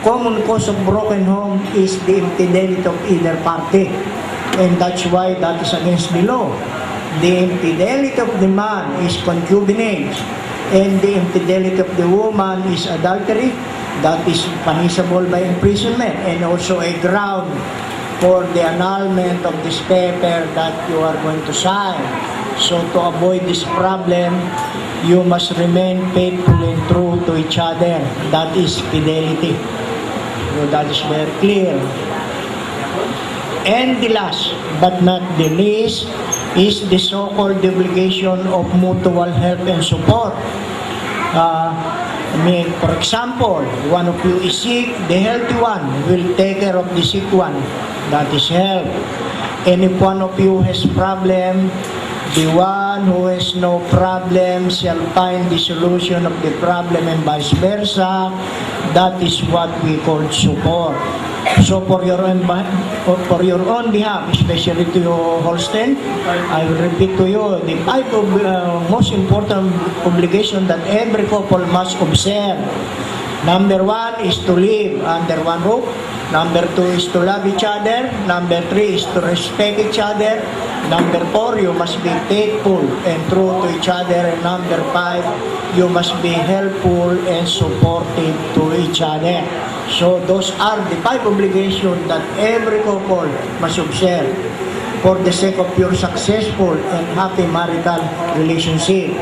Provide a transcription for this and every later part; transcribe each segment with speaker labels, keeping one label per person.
Speaker 1: common cause of broken home is the infidelity of either party. And that's why that is against the law. The infidelity of the man is concubinage, and the infidelity of the woman is adultery. That is punishable by imprisonment, and also a ground for the annulment of this paper that you are going to sign. So to avoid this problem, you must remain faithful and true to each other. That is fidelity. So that is very clear. And the last but not the least is the so-called obligation of mutual help and support. For example, one of you is sick, the healthy one will take care of the sick one. That is help. And if one of you has problem, the one who has no problem shall find the solution of the problem, and vice versa. That is what we call support. So for your own behalf, especially to your Holstein, I will repeat to you the five most important obligation that every couple must observe. Number 1 is to live under one roof. Number 2 is to love each other. Number 3 is to respect each other. Number 4, you must be faithful and true to each other. And number 5, you must be helpful and supportive to each other. So those are the 5 obligations that every couple must observe for the sake of your successful and happy marital relationship.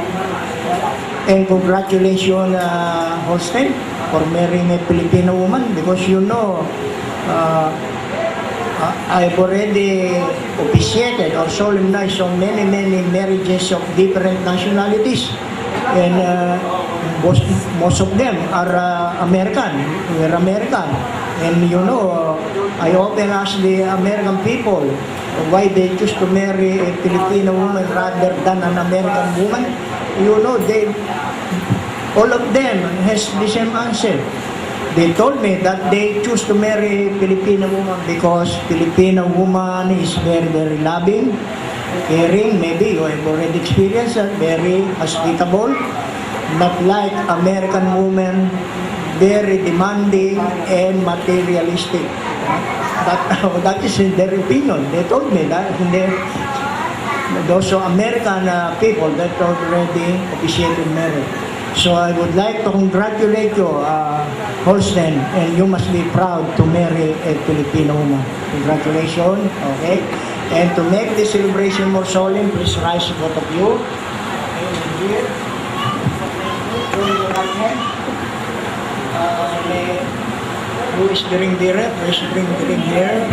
Speaker 1: And congratulations, Holstein, for marrying a Filipino woman, because you know, I've already officiated or solemnized so many marriages of different nationalities, and most of them are American. We're American, and you know, I often ask the American people why they choose to marry a Filipino woman rather than an American woman. You know, all of them has the same answer. They told me that they choose to marry a Filipino woman because Filipino woman is very loving, caring. Maybe you have already experienced that. Very hospitable, not like American woman, very demanding and materialistic. That is their opinion. They told me that. Those American people that already officiated marriage. So I would like to congratulate you, Holstein, and you must be proud to marry a Filipino woman. Congratulations, okay? And to make the celebration more solemn, please rise, both of you. And here, throw your right hand. Who is the ring bearer? Please bring the ring here.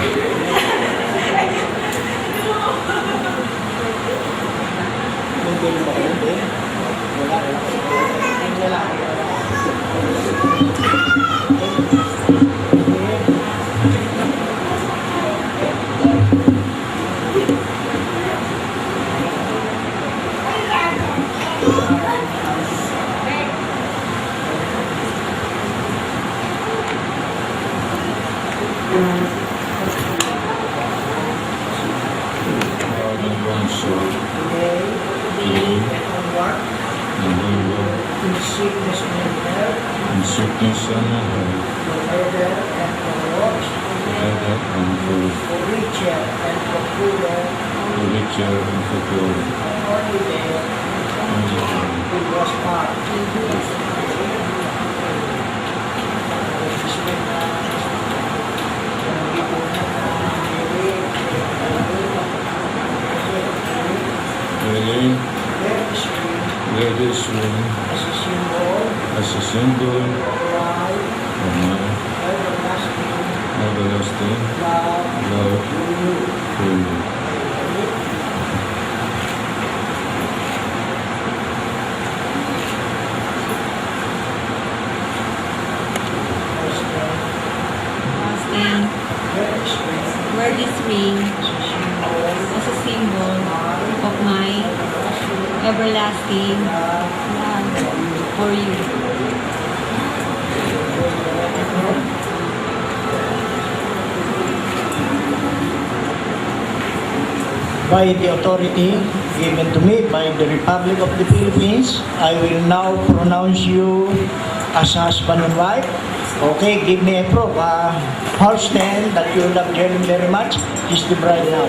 Speaker 2: In sickness and in health, for richer and for poorer, only there it was part.
Speaker 3: Let this ring as a symbol of my everlasting love for you.
Speaker 4: Wear this ring as a symbol of my everlasting love for you.
Speaker 1: By the authority given to me by the Republic of the Philippines, I will now pronounce you as husband and wife, Okay, give me a proof. Horse stand that you love Jalen very much. She's the bride now.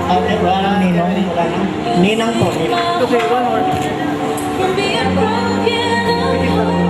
Speaker 1: Okay. Wala nang ninong, wala nang. Ninang po, ninang.
Speaker 2: Okay, one more.
Speaker 5: From being broken apart.